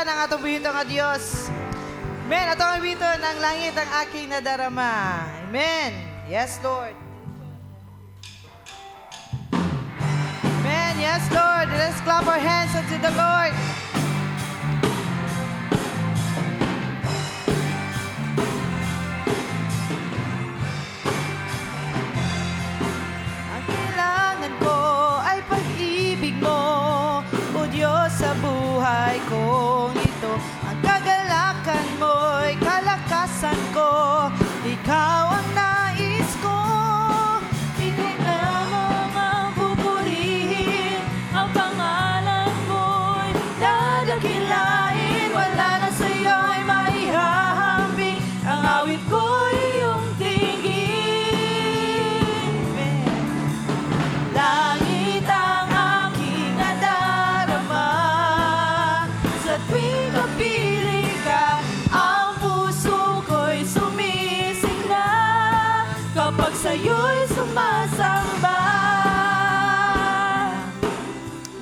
pagpalain ang atong buhintong nga Diyos. Amen. Atong buhito ng langit ang aking nadarama. Amen. Yes, Lord. Amen. Yes, Lord. Let's clap our hands unto the Lord. Ang kailangan ko ay pag-ibig mo, o Diyos, sa buhay kong ito. Ang kagalakan mo'y kalakasan ko, ikaw ang nais ko. Hindi lamang ang pupurihin, ang pangalan mo'y dadakilain. Wala na sa'yo'y maihahambing, ang awit ko'y iyong tingin. Langit ang aking nadarama, sa tuwing kapiling ka, ang puso ko'y sumisigla, kapag sa'yo'y sumasamba.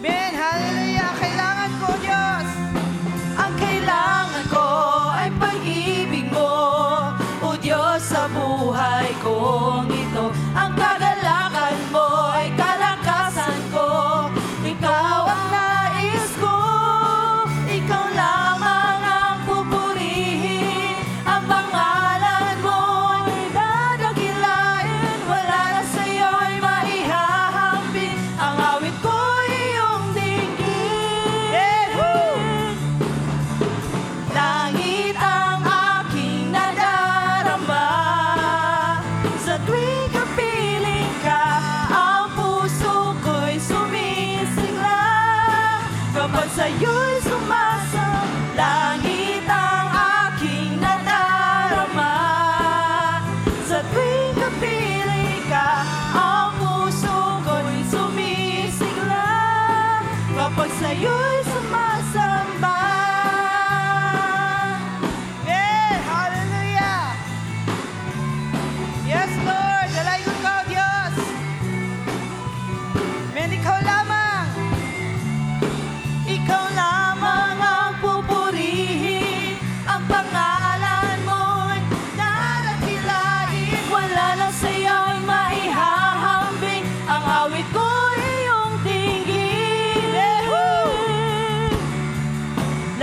Amen, hallelujah. Kailangan ko, Diyos. Ang kailangan ko ay pag-ibig mo, o Diyos, sa buhay kong ito. Ang kagalakan mo ay kalakasan ko, ikaw ang nais ko. Ikaw lamang ang pupurihin, ang pangalan mo'y dadakilain. Wala na sa'yo'y maihahambing, ang awit ko'y iyong dinggin. Langit ang aking nadarama, sa tuwing kapiling ka, ang puso ko'y sumisigla, kapag sa'yo'y sumasang. Langit ang aking nadarama, sa tuwing kapiling ka, ang puso ko'y sumisigla, kapag sa'yo'y sumasamba. Yeah, hallelujah. Yes, Lord. Dalayon ka, O Diyos. Men, ikaw lamang. Ikaw lamang ang pupurihin, ang pangalan mo'y dadakilain. Wala na sa'yo'y maihahambing, ang awit ko'y iyong tingin.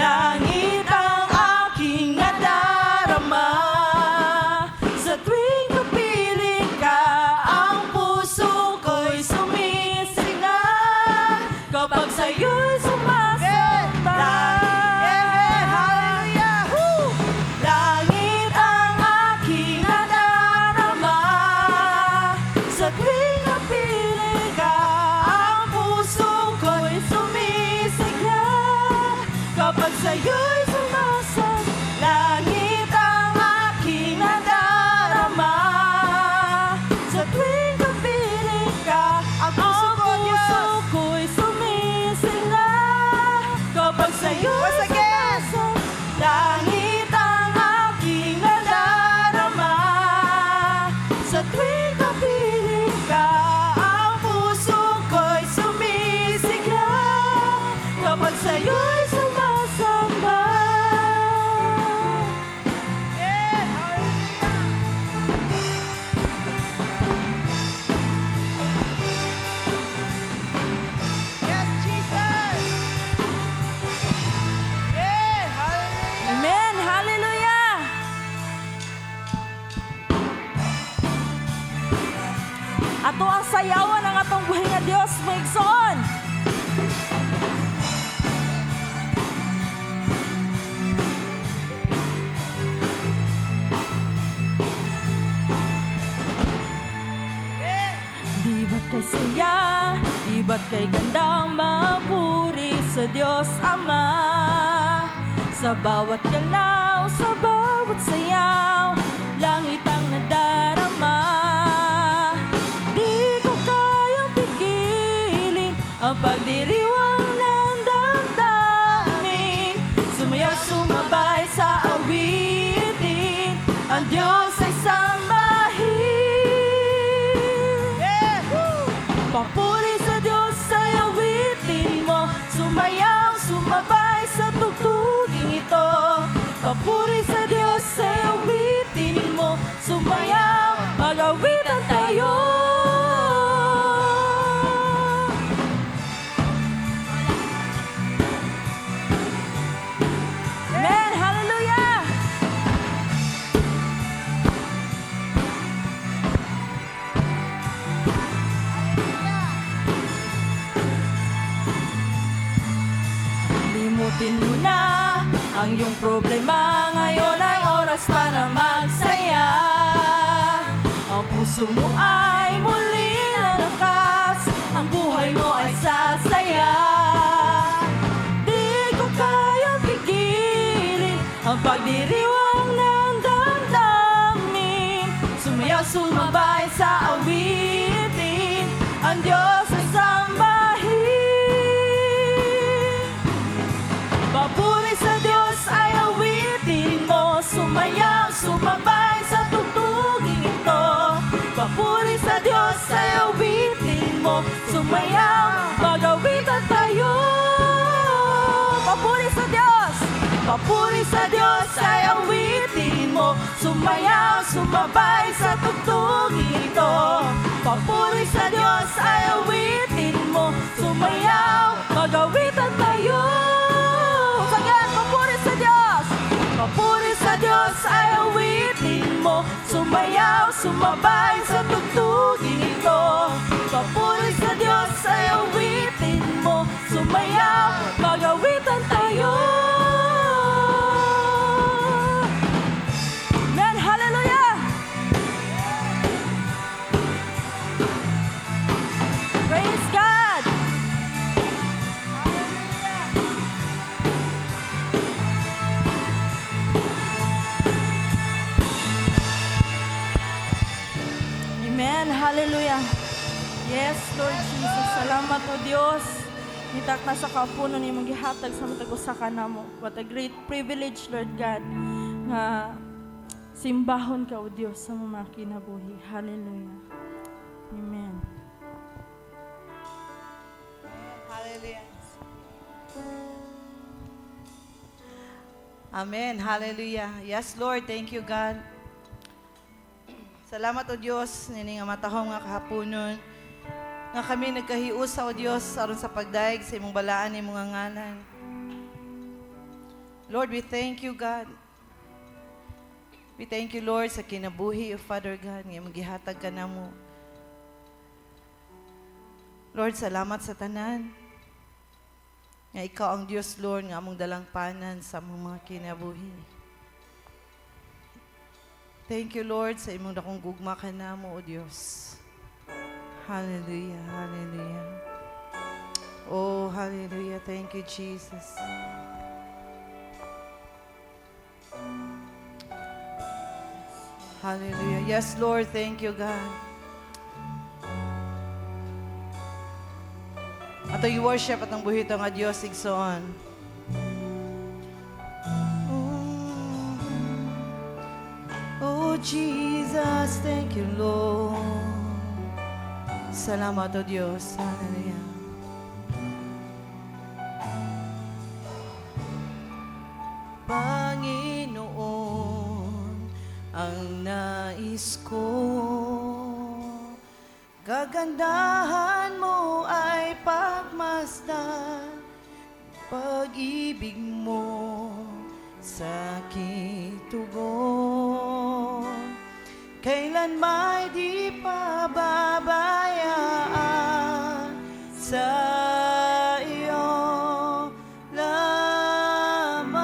Langit ang aking nadarama, sa tuwing kapiling ka, ang puso ko'y sumisigla, kapag sa'yo'y sumasamba. Hallelujah! Langit ang aking nadarama, sa tuwing kapiling ka, ang puso ko'y sumisigla, kapag sa'yo'y sumasamba. Langit ang aking nadarama, sa tuwing kapiling ka, ang puso ko'y sumisigla, kapag sa'yo'y sumasamba. Langit ang aking nadarama, sa tuwing kapiling ka, ang puso ko'y sumisigla, kapag sa'yo'y sumasamba. Yeah, yes, Jesus. Yeah, hallelujah. Amen. Hallelujah. Ato ang sayawan ng atong buhay nga Dios, maigsoon. Di ba't kay saya, di ba't kay gandang mapuri sa Diyos Ama, sa bawat galaw, sa bawat sayaw, langit ang nadarama. Di ko kayang pigilin ang pagdiriwang ng damdamin, sumayaw sumabay sa awitin, ang Diyos ay sambahin. Papuri sa Diyos ay awitin mo, sumayaw sumabay sa tugtugin Kalimutin mo na ang iyong problema. Ngayon ay oras para magsaya. Ang puso mo ay muli lalakas. Ang buhay mo ay sasaya. Di ko kaya pigilin ang pagdiriwang ng damdamin. Sumayaw, sumabay sa awitin, ang Diyos ay sambahin. Papuri sa Diyos ay awitin mo. Sumayaw, sumabay sa tugtugin ito. Papuri sa Diyos ay awitin mo. Sumayaw, mag-awitan tayo. Papuri sa Diyos. Papuri sa Diyos ay awitin mo. Sumayaw, sumabay sa tugtugin ito. Papuri sa Diyos ay awitin mo. Sumayaw, mag-awitan tayo. Again, papuri sa Diyos. Papuri sa Diyos ay awitin mo. Sumayaw, sumabay sa tugtugin ito. Papuri sa Diyos ay awitin mo. Sumayaw, mag-awitan tayo. Amen, hallelujah. Praise God. Amen, hallelujah. Yes, Lord Jesus. Salamat o Diyos. Nitak na sa kapuno ni mong gihatag sa matag usa ka namo. What a great privilege, Lord God, nga simbahon ka o Diyos sa mga kinabuhi. Hallelujah. Amen. Hallelujah. Amen. Hallelujah. Yes, Lord. Thank you, God. Salamat o Diyos, nini nga matahong nga kahaponon, nga kami nagkahiusa o Diyos aron sa pagdaig sa imong balaan imong nga ngalan. Lord, we thank you, God. We thank you, Lord, sa kinabuhi o Father God, nga magihatag ka na mo. Lord, salamat sa tanan. Nga ikaw ang Diyos, Lord, nga among dalangpanan sa among mga kinabuhi. Thank you, Lord, sa imong dakong gugma ka na mo, O Diyos. Hallelujah, hallelujah. Oh, hallelujah. Thank you, Jesus. Hallelujah. Yes, Lord, thank you, God. Ato i-worship at ang buhito nga Diyos, igsoon. Oh, Jesus, thank you, Lord. Salamat, O Diyos. Hallelujah. Panginoon, ang nais ko, kagandahan mo ay pagmasdan, pag-ibig mo sa aking tugon, kailan may di pababayaan sa iyo lamang,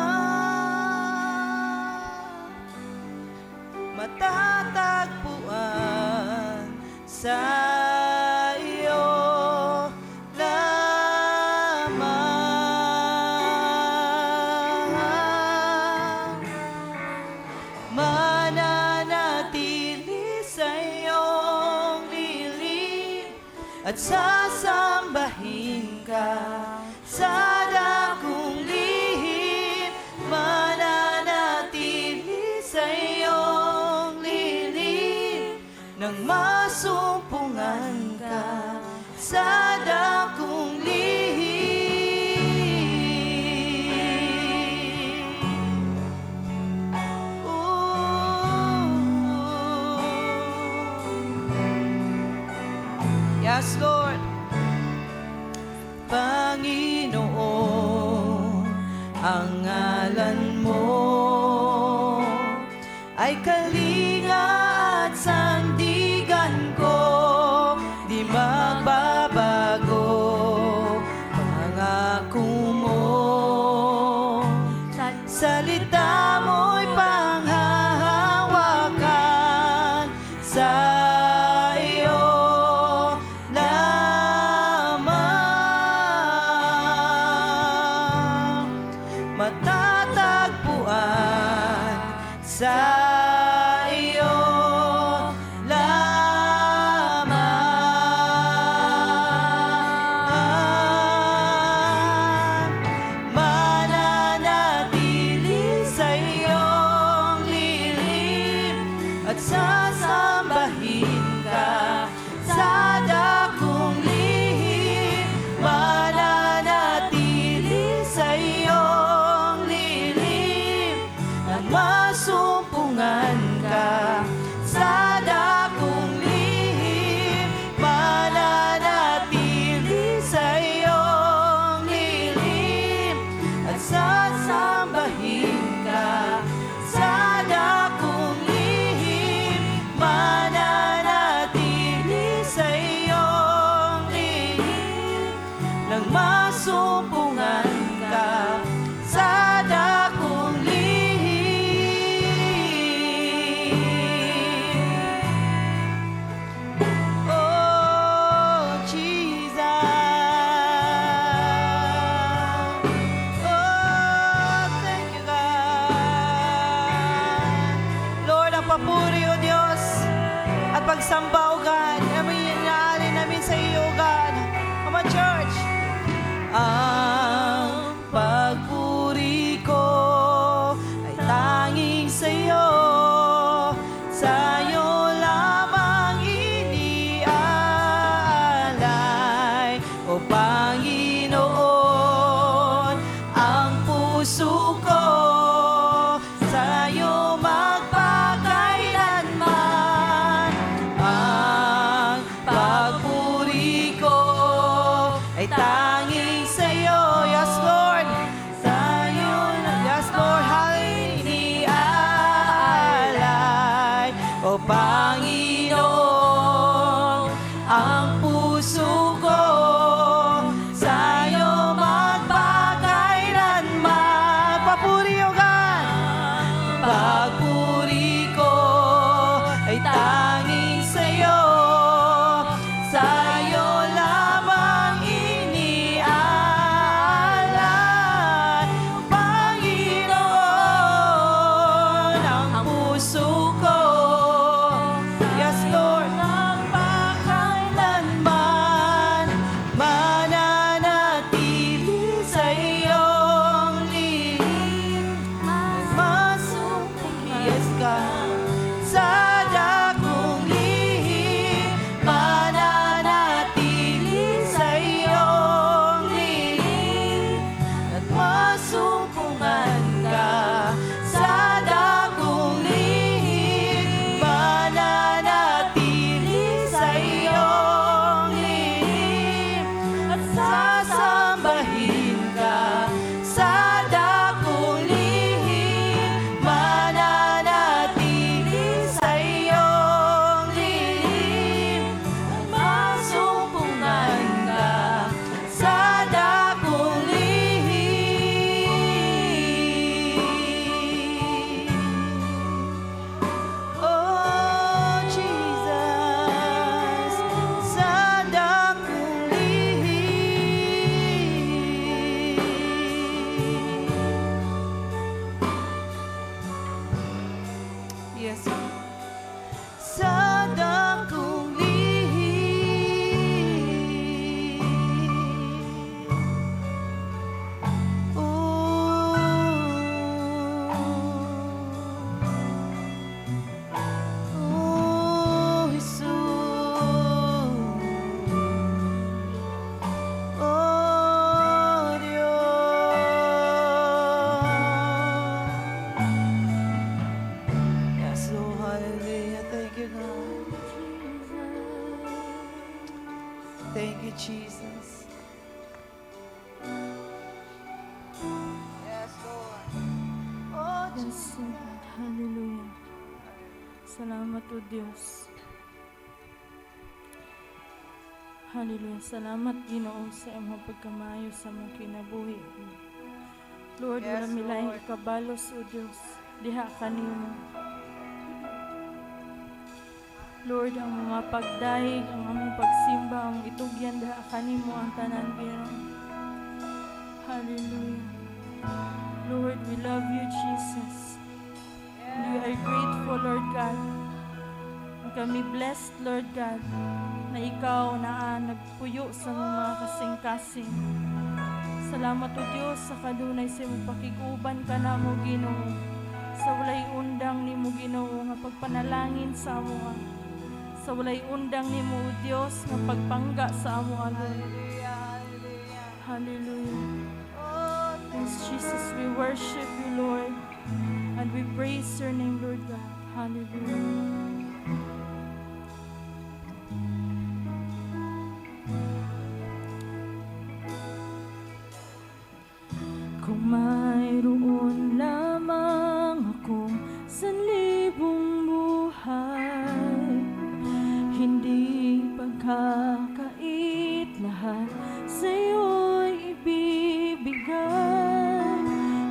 matatagpuan sa iyo lamang, mananatili sa iyong lilim at sasambahin ka sa dakong lihim, mananatili sa iyong lilim nang masumpungan ka sa dakong lihim. Yes, Lord. Panginoon, ang ngalan mo ay kalinga at sandigan ko, di magbabago pangako mo. salita mo'y panghahawakan sa iyo lamang matatagpuan sa iyo lamang mananatili sa iyong lilim at sasambahin ka sa dakong lihim mananatili sa iyong lilim nang masumpungan ka sa dakong lihim mananatili sa iyong lilim at sasambahin ka sa dakong lihim mananatili sa iyong lihim nang masumpungan ka sa dakong lihim. Oh, Jesus. Oh, thank you, God. Lord, ang papuri, O Diyos, at pagsamba, O God, namin inaalin namin sa iyo, God. Come on, church. Ang pagpuri ko ay tanging sa iyo, sa iyo lamang iniaalay, O Panginoon, ang puso ko sa iyo magpakailanman. Ang pagpuri ko ay tanging sa iyo, yes Lord, sa iyo, yes Lord, iniaalay, O Panginoon, ang puso ko sa iyo magpakailanman. Papuri, O God, pagpuri ko ay tanging sa iyo, sa iyo lamang iniaalay, Panginoon, ang puso ko, yes Lord, magpakailanman mananatili sa iyong lihim, yes God, sa dakong lihim mananatili sa iyong lihim at masumpungan ka sa dakong lihim mananatili sa iyong lihim at sasambahin ka sa dakong lihim mananatili sa iyong lihim at masumpungan ka sa dakong lihim. Oh, Jesus, sa dakong lihim. Yes, sa dakong lihim. Oh, Jesus. Oh, Dios. Yes, Lord, hallelujah. Thank you, God. Thank you, Jesus. Yes, Lord. Oh, Yes, Jesus. Lord. Hallelujah. Salamat, O Diyos. Hallelujah. Salamat, Ginoo, sa imong pagkamayo sa mong kinabuhi. Lord, Yes, wala milaing Lord. ikabalos, O Diyos. Diha kanimo. Lord, ang mga pagdaig, ang among pagsimba, ang itugyan diha kanimo ang tanan Ginoo. Hallelujah. Lord, we love you, Jesus. And we are grateful, Lord God. And kami blessed, Lord God, na ikaw na nagpuyo sa mga kasing-kasing. Salamat o Diyos sa kanunay sa imong pakiguban ka na mo Ginoo. Sa walay undang ni mo Ginoo nga pagpanalangin sa amo. Sa walay undang ni mo o Diyos nga pagpangga sa amo Lord. Hallelujah, hallelujah. Hallelujah. Oh, Yes, Jesus, we worship you, Lord. And we praise your name, Lord God. Hallelujah. Kung mayroon lamang akong sanlibong buhay, hindi pagkakait lahat sa'yo'y ibibigay.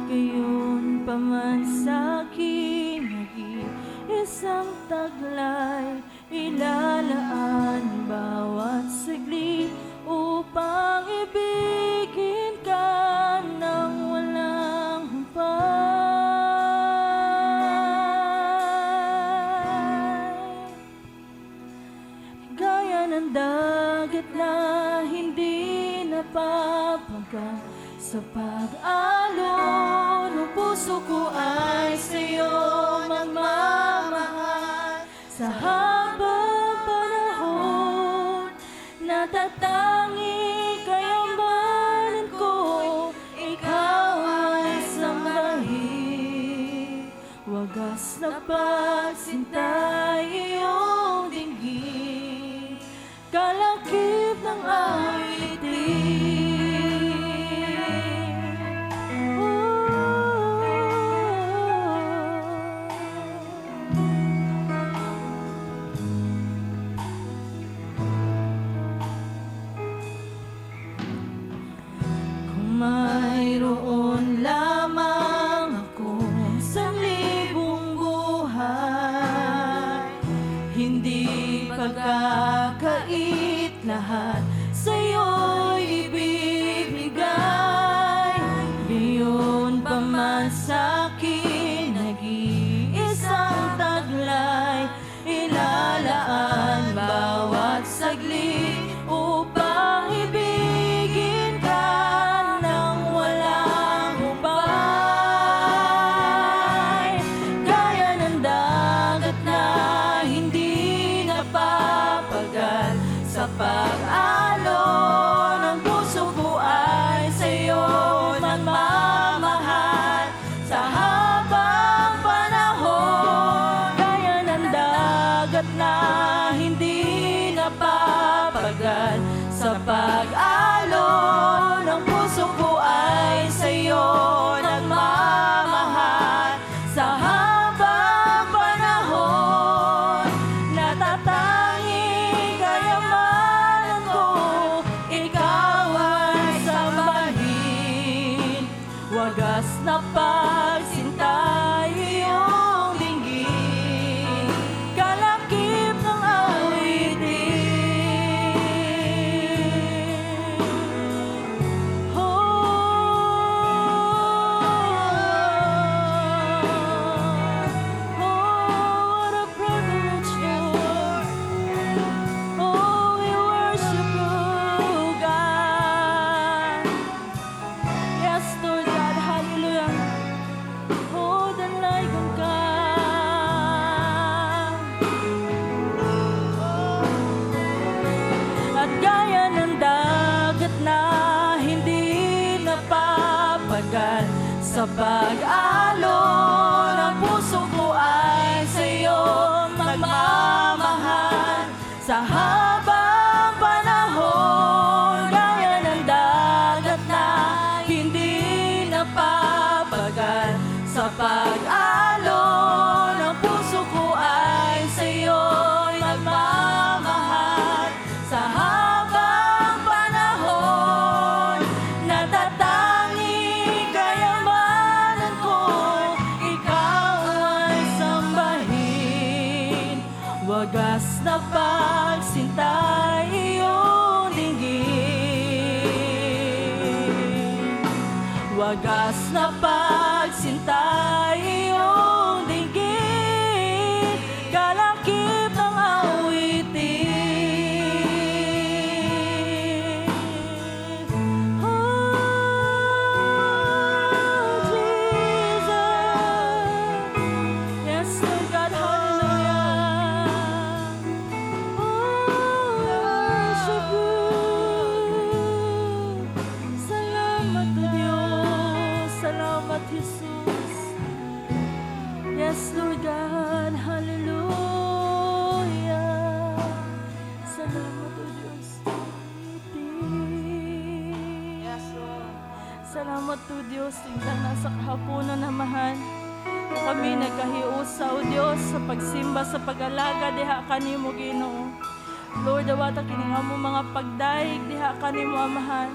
Gayon pa man sa'kin nag-iisang taglay, ilalaan bawat saglit upang ibigin ka ng walang humpay. Gaya ng dagat na hindi napapagal sa pag-alon ng puso ko ay sa'yo magmamahal. Sa habang panahon natatangi kayamanan ko, ikaw ay sambahin. Wagas na pagsinta iyong dinggin, kalakip ng awitin. Kung mayroon lamang akong sanlibong buhay, hindi pagkakait lahat sa'yo'y ibibigay. Gayon pa man sa'kin nag-iisang taglay, ilalaan bawat saglit upang ibigin ka ng walang hubay. Gaya ng dagat na hindi napapagal sa pag-alon ng puso ko ay sa'yo nagmamahal. Sa habang panahon, gaya ng dagat na hindi napapagal sa pag-alon ng puso ko ay sa'yo nagmamahal. Sa habang panahon natatangi kayamanan ko, ikaw ay sambahin. Wagas na pagsinta iyong dinggin, kalakip ng awitin. What a privilege, Lord. Oh, we worship you, God. Yes, Lord God, hallelujah. Oh, danlagon ka. At gaya ng dagat na hindi napapagal sa pag-alon, ang puso ko ay sa'yo magmamahal. Sa habang panahon, gaya ng dagat na hindi napapagal sa pag-alon, ang puso ko ay sa'yo magmamahal. Sa habang panahon natatangi kayamanan magsinta iyong dinggin, kalakip ng awitin. Oh, Jesus. Yes, Lord God, hallelujah. Oh, worship you. Salamat o Diyos, salamat Jesus. Yes, Lord God, hallelujah. Salamat o Diyos. Yes, Lord. Salamat o Diyos, tingnan na sa kahaponan na mahal. Kami nagkahiusa o Diyos sa pagsimba, sa pag-alaga, diha kanimo Ginoo. Lord, dawata kininga mo mga pagdaig, diha kanimo amahan.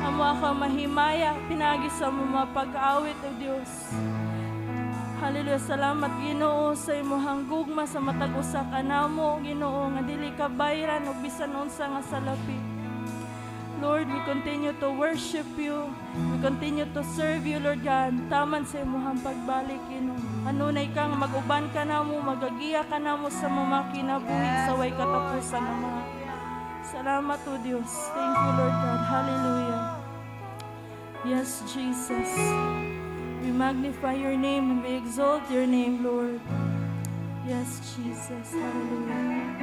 Amo ka mahimaya, pinagi sa mo mga pag-awit o Diyos. Hallelujah, salamat Ginoo sa imong gugma sa matag usa ka namo Ginoo nga dili ka bayran ug bisan unsa nga salapi. Lord, we continue to worship you. We continue to serve you, Lord God. Taman sa imong pagbalik, Ginoo. Anunay kang mag-uban ka namo, magagiya ka namo sa mga kinabuhi sa way katapusan ng mga. Salamat o Diyos. Thank you, Lord God. Hallelujah. Yes, Jesus. We magnify your name and we exalt your name, Lord. Yes, Jesus. Hallelujah.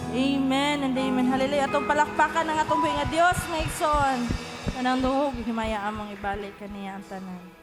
Amen and amen. Hallelujah. Atong palakpakan ng atong buhay nga Diyos, may igsoon. Kanang dungog, himaya among ibalik kaniya ang tanan.